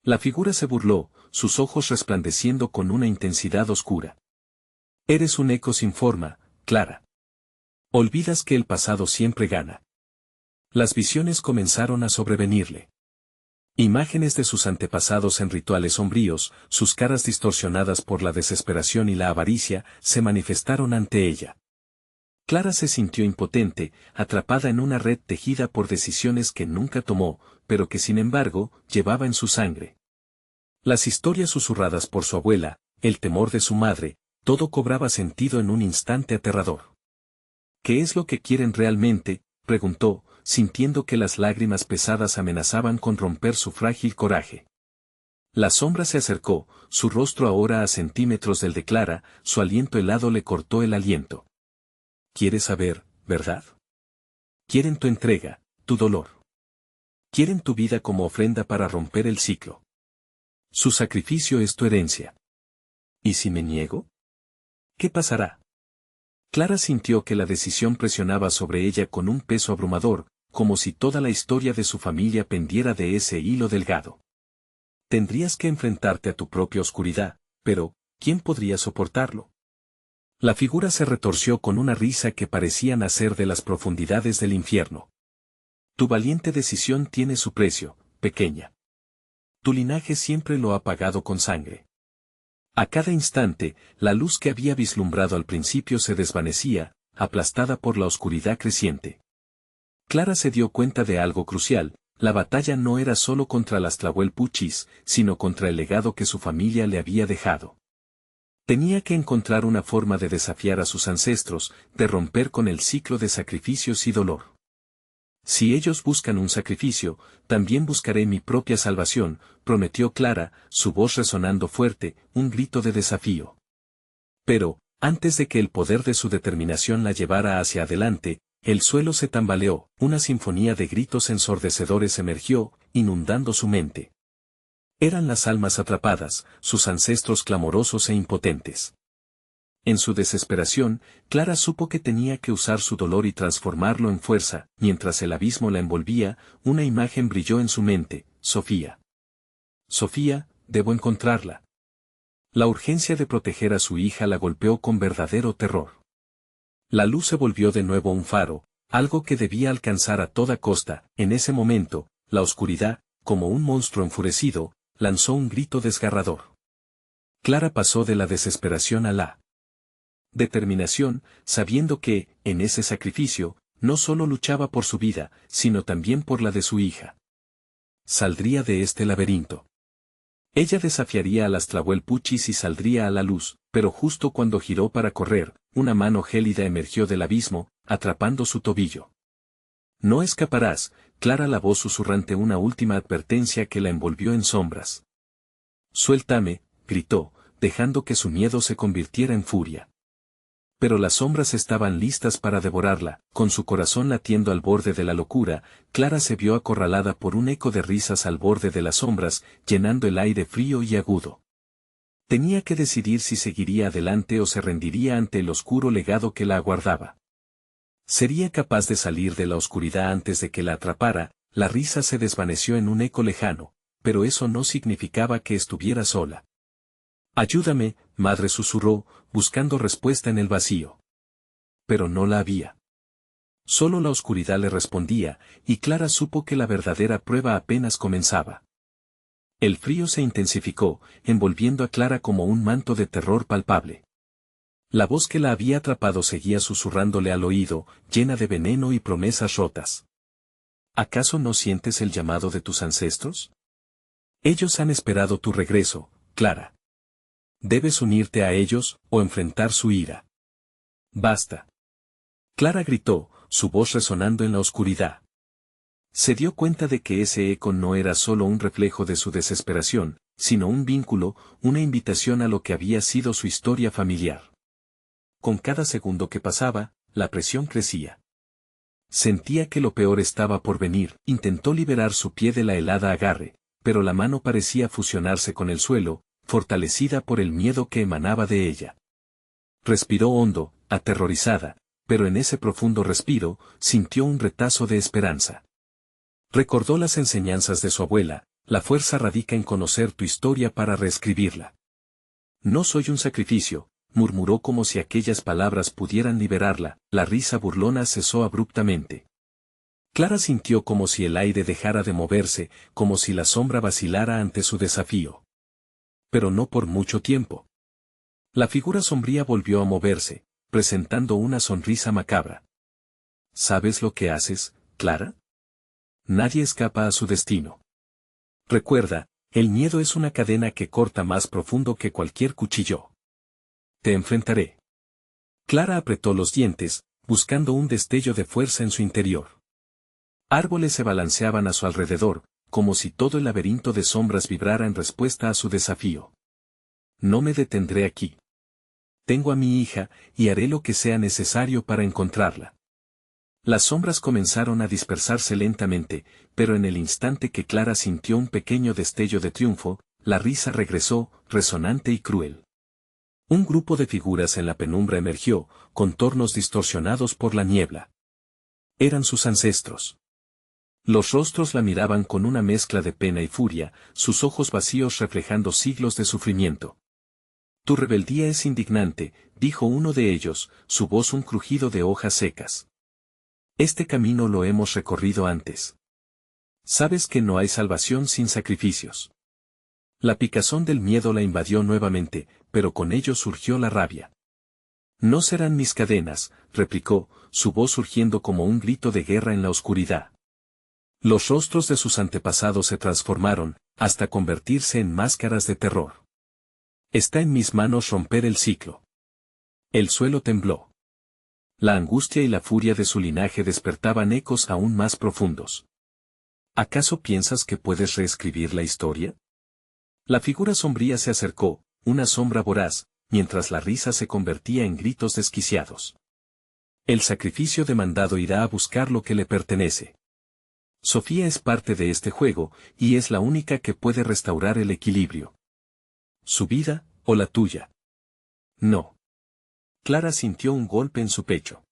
La figura se burló, sus ojos resplandeciendo con una intensidad oscura. Eres un eco sin forma, Clara. Olvidas que el pasado siempre gana. Las visiones comenzaron a sobrevenirle. Imágenes de sus antepasados en rituales sombríos, sus caras distorsionadas por la desesperación y la avaricia, se manifestaron ante ella. Clara se sintió impotente, atrapada en una red tejida por decisiones que nunca tomó, pero que sin embargo, llevaba en su sangre. Las historias susurradas por su abuela, el temor de su madre, todo cobraba sentido en un instante aterrador. ¿Qué es lo que quieren realmente?, preguntó, sintiendo que las lágrimas pesadas amenazaban con romper su frágil coraje. La sombra se acercó, su rostro ahora a centímetros del de Clara, su aliento helado le cortó el aliento. ¿Quieres saber, verdad? Quieren tu entrega, tu dolor. Quieren tu vida como ofrenda para romper el ciclo. Su sacrificio es tu herencia. ¿Y si me niego? ¿Qué pasará? Clara sintió que la decisión presionaba sobre ella con un peso abrumador, como si toda la historia de su familia pendiera de ese hilo delgado. Tendrías que enfrentarte a tu propia oscuridad, pero, ¿quién podría soportarlo? La figura se retorció con una risa que parecía nacer de las profundidades del infierno. Tu valiente decisión tiene su precio, pequeña. Tu linaje siempre lo ha pagado con sangre. A cada instante, la luz que había vislumbrado al principio se desvanecía, aplastada por la oscuridad creciente. Clara se dio cuenta de algo crucial: la batalla no era solo contra las tlahuelpuchis, sino contra el legado que su familia le había dejado. Tenía que encontrar una forma de desafiar a sus ancestros, de romper con el ciclo de sacrificios y dolor. Si ellos buscan un sacrificio, también buscaré mi propia salvación, prometió Clara, su voz resonando fuerte, un grito de desafío. Pero, antes de que el poder de su determinación la llevara hacia adelante, el suelo se tambaleó, una sinfonía de gritos ensordecedores emergió, inundando su mente. Eran las almas atrapadas, sus ancestros clamorosos e impotentes. En su desesperación, Clara supo que tenía que usar su dolor y transformarlo en fuerza. Mientras el abismo la envolvía, una imagen brilló en su mente: Sofía. Sofía, debo encontrarla. La urgencia de proteger a su hija la golpeó con verdadero terror. La luz se volvió de nuevo un faro, algo que debía alcanzar a toda costa. En ese momento, la oscuridad, como un monstruo enfurecido, lanzó un grito desgarrador. Clara pasó de la desesperación a la determinación, sabiendo que, en ese sacrificio, no solo luchaba por su vida, sino también por la de su hija. Saldría de este laberinto. Ella desafiaría a las Tlahuelpuchis y saldría a la luz, pero justo cuando giró para correr, una mano gélida emergió del abismo, atrapando su tobillo. No escaparás, Clara, la voz susurrante, una última advertencia que la envolvió en sombras. Suéltame, gritó, dejando que su miedo se convirtiera en furia. Pero las sombras estaban listas para devorarla. Con su corazón latiendo al borde de la locura, Clara se vio acorralada por un eco de risas al borde de las sombras, llenando el aire frío y agudo. Tenía que decidir si seguiría adelante o se rendiría ante el oscuro legado que la aguardaba. ¿Sería capaz de salir de la oscuridad antes de que la atrapara? La risa se desvaneció en un eco lejano, pero eso no significaba que estuviera sola. «Ayúdame», madre susurró, buscando respuesta en el vacío. Pero no la había. Solo la oscuridad le respondía, y Clara supo que la verdadera prueba apenas comenzaba. El frío se intensificó, envolviendo a Clara como un manto de terror palpable. La voz que la había atrapado seguía susurrándole al oído, llena de veneno y promesas rotas. ¿Acaso no sientes el llamado de tus ancestros? Ellos han esperado tu regreso, Clara. Debes unirte a ellos, o enfrentar su ira. Basta. Clara gritó, su voz resonando en la oscuridad. Se dio cuenta de que ese eco no era solo un reflejo de su desesperación, sino un vínculo, una invitación a lo que había sido su historia familiar. Con cada segundo que pasaba, la presión crecía. Sentía que lo peor estaba por venir. Intentó liberar su pie de la helada agarre, pero la mano parecía fusionarse con el suelo, fortalecida por el miedo que emanaba de ella. Respiró hondo, aterrorizada, pero en ese profundo respiro, sintió un retazo de esperanza. Recordó las enseñanzas de su abuela: la fuerza radica en conocer tu historia para reescribirla. No soy un sacrificio, murmuró como si aquellas palabras pudieran liberarla. La risa burlona cesó abruptamente. Clara sintió como si el aire dejara de moverse, como si la sombra vacilara ante su desafío. Pero no por mucho tiempo. La figura sombría volvió a moverse, presentando una sonrisa macabra. ¿Sabes lo que haces, Clara? Nadie escapa a su destino. Recuerda, el miedo es una cadena que corta más profundo que cualquier cuchillo. Te enfrentaré. Clara apretó los dientes, buscando un destello de fuerza en su interior. Árboles se balanceaban a su alrededor, como si todo el laberinto de sombras vibrara en respuesta a su desafío. No me detendré aquí. Tengo a mi hija, y haré lo que sea necesario para encontrarla. Las sombras comenzaron a dispersarse lentamente, pero en el instante que Clara sintió un pequeño destello de triunfo, la risa regresó, resonante y cruel. Un grupo de figuras en la penumbra emergió, contornos distorsionados por la niebla. Eran sus ancestros. Los rostros la miraban con una mezcla de pena y furia, sus ojos vacíos reflejando siglos de sufrimiento. Tu rebeldía es indignante, dijo uno de ellos, su voz un crujido de hojas secas. Este camino lo hemos recorrido antes. Sabes que no hay salvación sin sacrificios. La picazón del miedo la invadió nuevamente, pero con ello surgió la rabia. No serán mis cadenas, replicó, su voz surgiendo como un grito de guerra en la oscuridad. Los rostros de sus antepasados se transformaron, hasta convertirse en máscaras de terror. Está en mis manos romper el ciclo. El suelo tembló. La angustia y la furia de su linaje despertaban ecos aún más profundos. ¿Acaso piensas que puedes reescribir la historia? La figura sombría se acercó, una sombra voraz, mientras la risa se convertía en gritos desquiciados. El sacrificio demandado irá a buscar lo que le pertenece. Sofía es parte de este juego, y es la única que puede restaurar el equilibrio. ¿Su vida, o la tuya? No. Clara sintió un golpe en su pecho.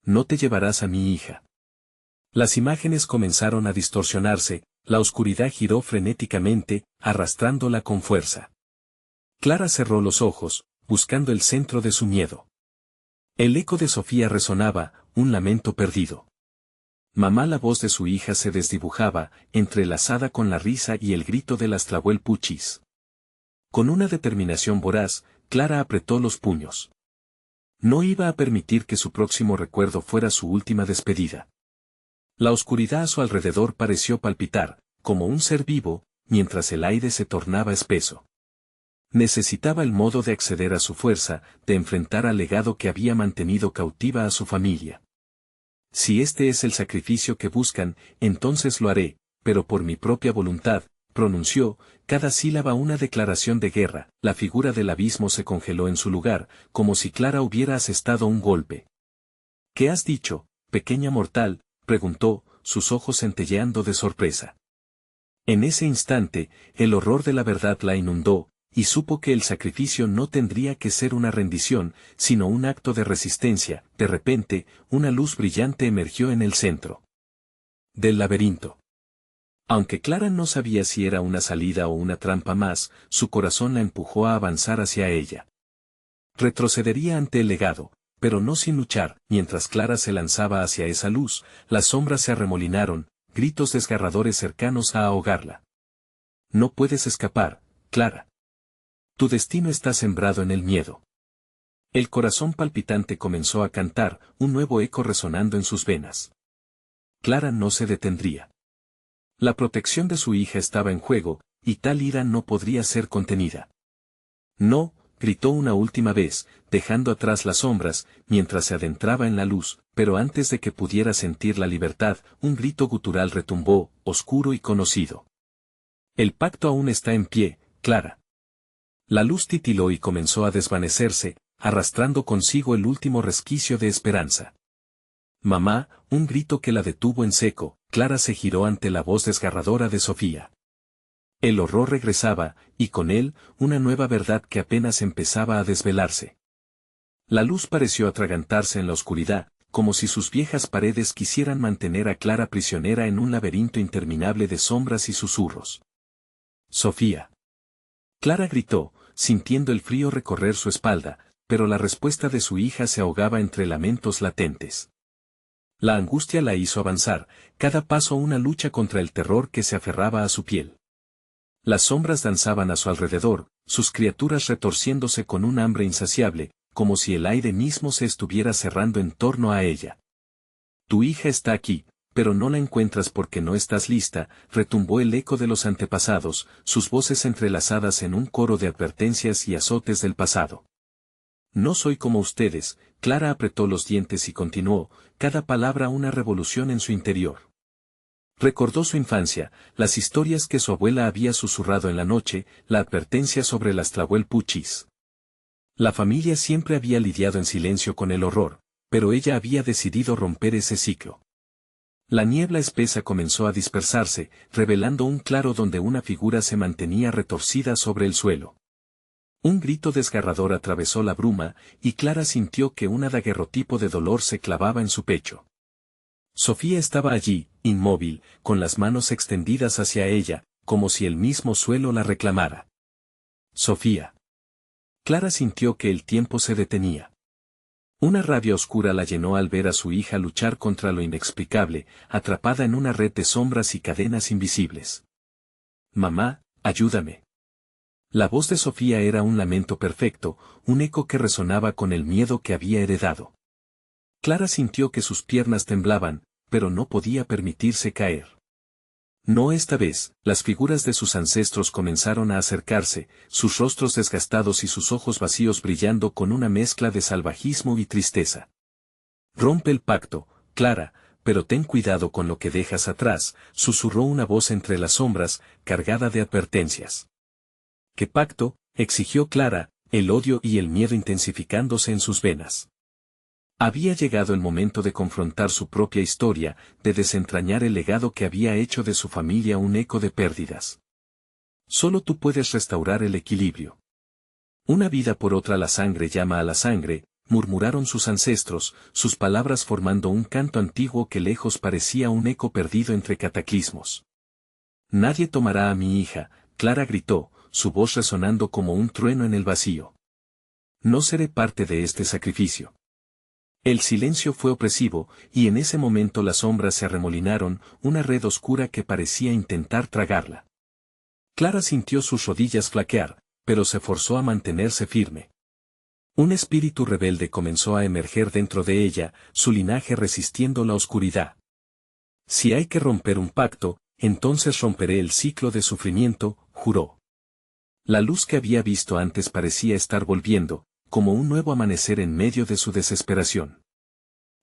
No te llevarás a mi hija. Las imágenes comenzaron a distorsionarse, la oscuridad giró frenéticamente, arrastrándola con fuerza. Clara cerró los ojos, buscando el centro de su miedo. El eco de Sofía resonaba, un lamento perdido. Mamá, la voz de su hija se desdibujaba, entrelazada con la risa y el grito de las Tlahuelpuchis. Con una determinación voraz, Clara apretó los puños. No iba a permitir que su próximo recuerdo fuera su última despedida. La oscuridad a su alrededor pareció palpitar, como un ser vivo, mientras el aire se tornaba espeso. Necesitaba el modo de acceder a su fuerza, de enfrentar al legado que había mantenido cautiva a su familia. Si este es el sacrificio que buscan, entonces lo haré, pero por mi propia voluntad, pronunció, cada sílaba una declaración de guerra. La figura del abismo se congeló en su lugar, como si Clara hubiera asestado un golpe. ¿Qué has dicho, pequeña mortal?, preguntó, sus ojos centelleando de sorpresa. En ese instante, el horror de la verdad la inundó, y supo que el sacrificio no tendría que ser una rendición, sino un acto de resistencia. De repente, una luz brillante emergió en el centro del laberinto. Aunque Clara no sabía si era una salida o una trampa más, su corazón la empujó a avanzar hacia ella. Retrocedería ante el legado, pero no sin luchar. Mientras Clara se lanzaba hacia esa luz, las sombras se arremolinaron, gritos desgarradores cercanos a ahogarla. No puedes escapar, Clara. Tu destino está sembrado en el miedo. El corazón palpitante comenzó a cantar, un nuevo eco resonando en sus venas. Clara no se detendría. La protección de su hija estaba en juego, y tal ira no podría ser contenida. No, gritó una última vez, dejando atrás las sombras, mientras se adentraba en la luz, pero antes de que pudiera sentir la libertad, un grito gutural retumbó, oscuro y conocido. El pacto aún está en pie, Clara. La luz titiló y comenzó a desvanecerse, arrastrando consigo el último resquicio de esperanza. Mamá, un grito que la detuvo en seco. Clara se giró ante la voz desgarradora de Sofía. El horror regresaba, y con él, una nueva verdad que apenas empezaba a desvelarse. La luz pareció atragantarse en la oscuridad, como si sus viejas paredes quisieran mantener a Clara prisionera en un laberinto interminable de sombras y susurros. Sofía. Clara gritó, sintiendo el frío recorrer su espalda, pero la respuesta de su hija se ahogaba entre lamentos latentes. La angustia la hizo avanzar, cada paso una lucha contra el terror que se aferraba a su piel. Las sombras danzaban a su alrededor, sus criaturas retorciéndose con un hambre insaciable, como si el aire mismo se estuviera cerrando en torno a ella. Tu hija está aquí, pero no la encuentras porque no estás lista, retumbó el eco de los antepasados, sus voces entrelazadas en un coro de advertencias y azotes del pasado. No soy como ustedes. Clara apretó los dientes y continuó, cada palabra una revolución en su interior. Recordó su infancia, las historias que su abuela había susurrado en la noche, la advertencia sobre las Tlahuelpuchis. La familia siempre había lidiado en silencio con el horror, pero ella había decidido romper ese ciclo. La niebla espesa comenzó a dispersarse, revelando un claro donde una figura se mantenía retorcida sobre el suelo. Un grito desgarrador atravesó la bruma, y Clara sintió que un daguerrotipo de dolor se clavaba en su pecho. Sofía estaba allí, inmóvil, con las manos extendidas hacia ella, como si el mismo suelo la reclamara. Sofía. Clara sintió que el tiempo se detenía. Una rabia oscura la llenó al ver a su hija luchar contra lo inexplicable, atrapada en una red de sombras y cadenas invisibles. Mamá, ayúdame. La voz de Sofía era un lamento perfecto, un eco que resonaba con el miedo que había heredado. Clara sintió que sus piernas temblaban, pero no podía permitirse caer. No esta vez. Las figuras de sus ancestros comenzaron a acercarse, sus rostros desgastados y sus ojos vacíos brillando con una mezcla de salvajismo y tristeza. Rompe el pacto, Clara, pero ten cuidado con lo que dejas atrás, susurró una voz entre las sombras, cargada de advertencias. ¿Qué pacto?, exigió Clara, el odio y el miedo intensificándose en sus venas. Había llegado el momento de confrontar su propia historia, de desentrañar el legado que había hecho de su familia un eco de pérdidas. Solo tú puedes restaurar el equilibrio. Una vida por otra, la sangre llama a la sangre, murmuraron sus ancestros, sus palabras formando un canto antiguo que lejos parecía un eco perdido entre cataclismos. Nadie tomará a mi hija, Clara gritó, su voz resonando como un trueno en el vacío. No seré parte de este sacrificio. El silencio fue opresivo, y en ese momento las sombras se arremolinaron, una red oscura que parecía intentar tragarla. Clara sintió sus rodillas flaquear, pero se forzó a mantenerse firme. Un espíritu rebelde comenzó a emerger dentro de ella, su linaje resistiendo la oscuridad. Si hay que romper un pacto, entonces romperé el ciclo de sufrimiento, juró. La luz que había visto antes parecía estar volviendo, como un nuevo amanecer en medio de su desesperación.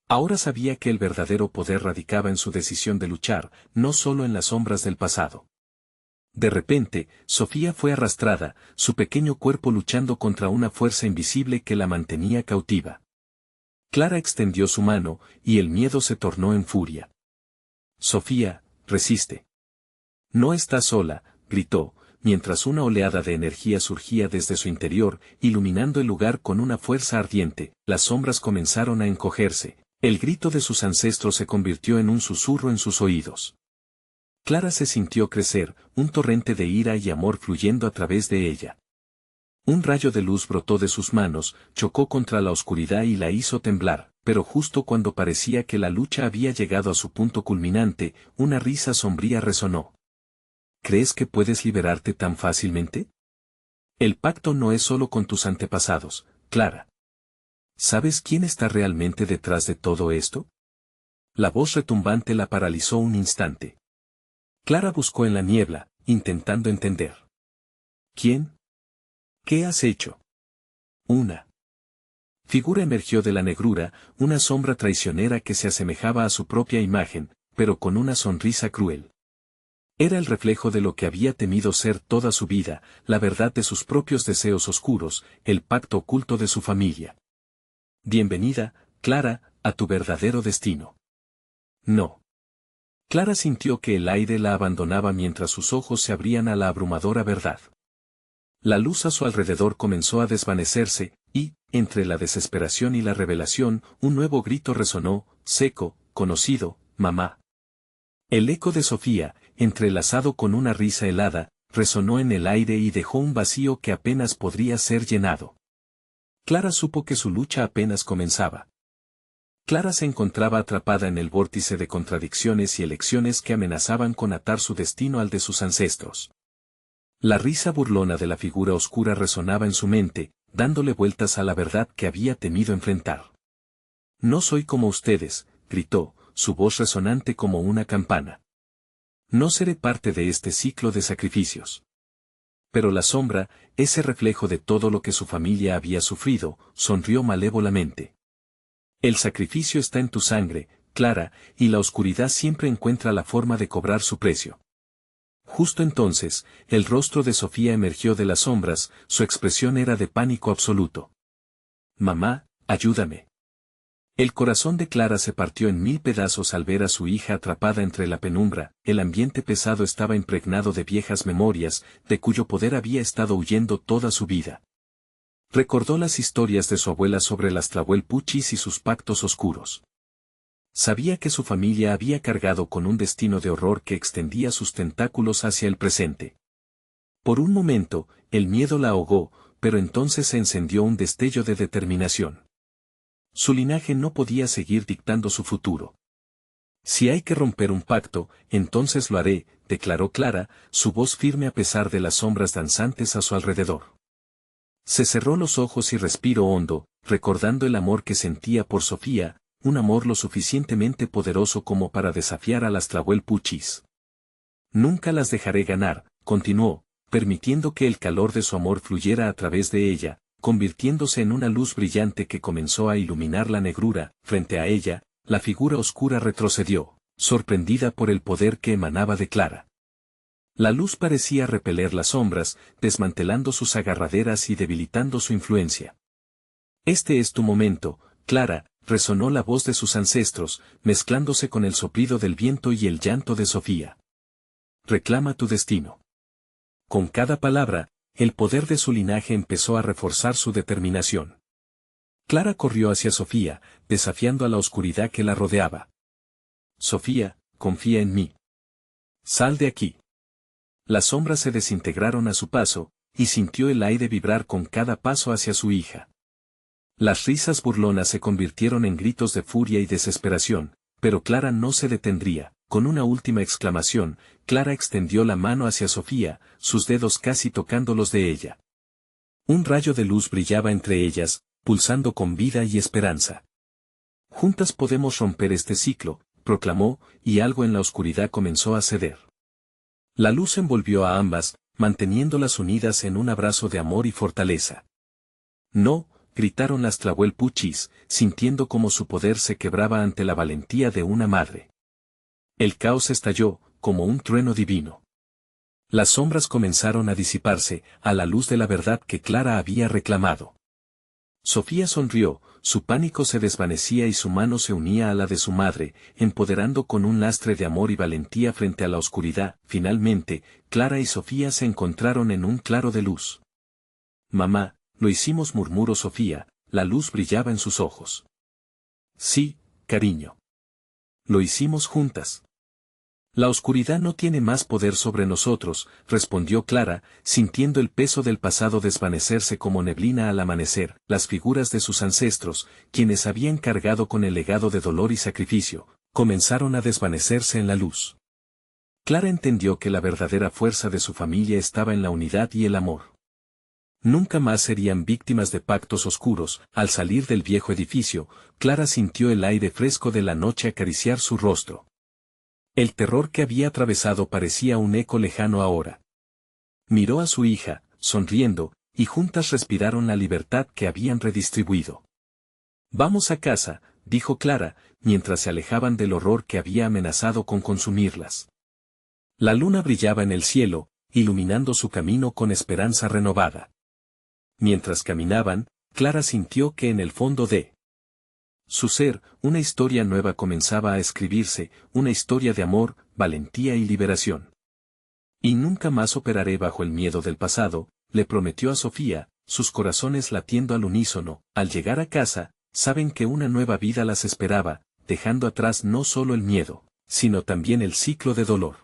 Ahora sabía que el verdadero poder radicaba en su decisión de luchar, no solo en las sombras del pasado. De repente, Sofía fue arrastrada, su pequeño cuerpo luchando contra una fuerza invisible que la mantenía cautiva. Clara extendió su mano, y el miedo se tornó en furia. Sofía, resiste. No estás sola, gritó, mientras una oleada de energía surgía desde su interior, iluminando el lugar con una fuerza ardiente. Las sombras comenzaron a encogerse, el grito de sus ancestros se convirtió en un susurro en sus oídos. Clara se sintió crecer, un torrente de ira y amor fluyendo a través de ella. Un rayo de luz brotó de sus manos, chocó contra la oscuridad y la hizo temblar, pero justo cuando parecía que la lucha había llegado a su punto culminante, una risa sombría resonó. ¿Crees que puedes liberarte tan fácilmente? El pacto no es solo con tus antepasados, Clara. ¿Sabes quién está realmente detrás de todo esto? La voz retumbante la paralizó un instante. Clara buscó en la niebla, intentando entender. ¿Quién? ¿Qué has hecho? Una figura emergió de la negrura, una sombra traicionera que se asemejaba a su propia imagen, pero con una sonrisa cruel. Era el reflejo de lo que había temido ser toda su vida, la verdad de sus propios deseos oscuros, el pacto oculto de su familia. Bienvenida, Clara, a tu verdadero destino. No. Clara sintió que el aire la abandonaba mientras sus ojos se abrían a la abrumadora verdad. La luz a su alrededor comenzó a desvanecerse, y, entre la desesperación y la revelación, un nuevo grito resonó, seco, conocido, mamá. El eco de Sofía, entrelazado con una risa helada, resonó en el aire y dejó un vacío que apenas podría ser llenado. Clara supo que su lucha apenas comenzaba. Clara se encontraba atrapada en el vórtice de contradicciones y elecciones que amenazaban con atar su destino al de sus ancestros. La risa burlona de la figura oscura resonaba en su mente, dándole vueltas a la verdad que había temido enfrentar. No soy como ustedes, gritó, su voz resonante como una campana. No seré parte de este ciclo de sacrificios. Pero la sombra, ese reflejo de todo lo que su familia había sufrido, sonrió malévolamente. El sacrificio está en tu sangre, Clara, y la oscuridad siempre encuentra la forma de cobrar su precio. Justo entonces, el rostro de Sofía emergió de las sombras, su expresión era de pánico absoluto. Mamá, ayúdame. El corazón de Clara se partió en 1000 pedazos al ver a su hija atrapada entre la penumbra, el ambiente pesado estaba impregnado de viejas memorias, de cuyo poder había estado huyendo toda su vida. Recordó las historias de su abuela sobre las Tlahuelpuchis y sus pactos oscuros. Sabía que su familia había cargado con un destino de horror que extendía sus tentáculos hacia el presente. Por un momento, el miedo la ahogó, pero entonces se encendió un destello de determinación. Su linaje no podía seguir dictando su futuro. Si hay que romper un pacto, entonces lo haré, declaró Clara, su voz firme a pesar de las sombras danzantes a su alrededor. Se cerró los ojos y respiró hondo, recordando el amor que sentía por Sofía, un amor lo suficientemente poderoso como para desafiar a las Tlahuelpuchis. Nunca las dejaré ganar, continuó, permitiendo que el calor de su amor fluyera a través de ella, convirtiéndose en una luz brillante que comenzó a iluminar la negrura. Frente a ella, la figura oscura retrocedió, sorprendida por el poder que emanaba de Clara. La luz parecía repeler las sombras, desmantelando sus agarraderas y debilitando su influencia. Este es tu momento, Clara, resonó la voz de sus ancestros, mezclándose con el soplido del viento y el llanto de Sofía. Reclama tu destino. Con cada palabra, el poder de su linaje empezó a reforzar su determinación. Clara corrió hacia Sofía, desafiando a la oscuridad que la rodeaba. Sofía, confía en mí. Sal de aquí. Las sombras se desintegraron a su paso, y sintió el aire vibrar con cada paso hacia su hija. Las risas burlonas se convirtieron en gritos de furia y desesperación, pero Clara no se detendría. Con una última exclamación, Clara extendió la mano hacia Sofía, sus dedos casi tocando los de ella. Un rayo de luz brillaba entre ellas, pulsando con vida y esperanza. Juntas podemos romper este ciclo, proclamó, y algo en la oscuridad comenzó a ceder. La luz envolvió a ambas, manteniéndolas unidas en un abrazo de amor y fortaleza. No, gritaron las Tlahuelpuchis, sintiendo como su poder se quebraba ante la valentía de una madre. El caos estalló, como un trueno divino. Las sombras comenzaron a disiparse, a la luz de la verdad que Clara había reclamado. Sofía sonrió, su pánico se desvanecía y su mano se unía a la de su madre, empoderando con un lastre de amor y valentía frente a la oscuridad. Finalmente, Clara y Sofía se encontraron en un claro de luz. Mamá, lo hicimos, murmuró Sofía, la luz brillaba en sus ojos. Sí, cariño. Lo hicimos juntas. La oscuridad no tiene más poder sobre nosotros, respondió Clara, sintiendo el peso del pasado desvanecerse como neblina al amanecer. Las figuras de sus ancestros, quienes habían cargado con el legado de dolor y sacrificio, comenzaron a desvanecerse en la luz. Clara entendió que la verdadera fuerza de su familia estaba en la unidad y el amor. Nunca más serían víctimas de pactos oscuros. Al salir del viejo edificio, Clara sintió el aire fresco de la noche acariciar su rostro. El terror que había atravesado parecía un eco lejano ahora. Miró a su hija, sonriendo, y juntas respiraron la libertad que habían redistribuido. Vamos a casa, dijo Clara, mientras se alejaban del horror que había amenazado con consumirlas. La luna brillaba en el cielo, iluminando su camino con esperanza renovada. Mientras caminaban, Clara sintió que en el fondo de su ser, una historia nueva comenzaba a escribirse, una historia de amor, valentía y liberación. Y nunca más operaré bajo el miedo del pasado, le prometió a Sofía, sus corazones latiendo al unísono. Al llegar a casa, saben que una nueva vida las esperaba, dejando atrás no solo el miedo, sino también el ciclo de dolor.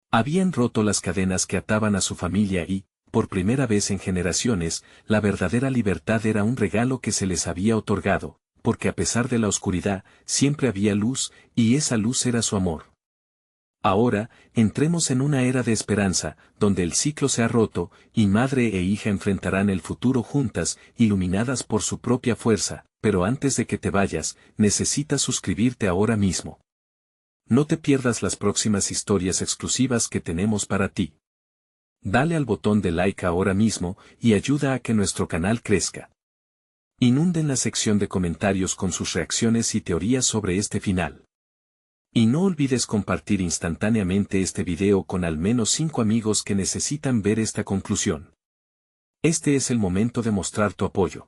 Habían roto las cadenas que ataban a su familia y, por primera vez en generaciones, la verdadera libertad era un regalo que se les había otorgado, porque a pesar de la oscuridad, siempre había luz, y esa luz era su amor. Ahora, entremos en una era de esperanza, donde el ciclo se ha roto, y madre e hija enfrentarán el futuro juntas, iluminadas por su propia fuerza, pero antes de que te vayas, necesitas suscribirte ahora mismo. No te pierdas las próximas historias exclusivas que tenemos para ti. Dale al botón de like ahora mismo, y ayuda a que nuestro canal crezca. Inunden la sección de comentarios con sus reacciones y teorías sobre este final. Y no olvides compartir instantáneamente este video con al menos 5 amigos que necesitan ver esta conclusión. Este es el momento de mostrar tu apoyo.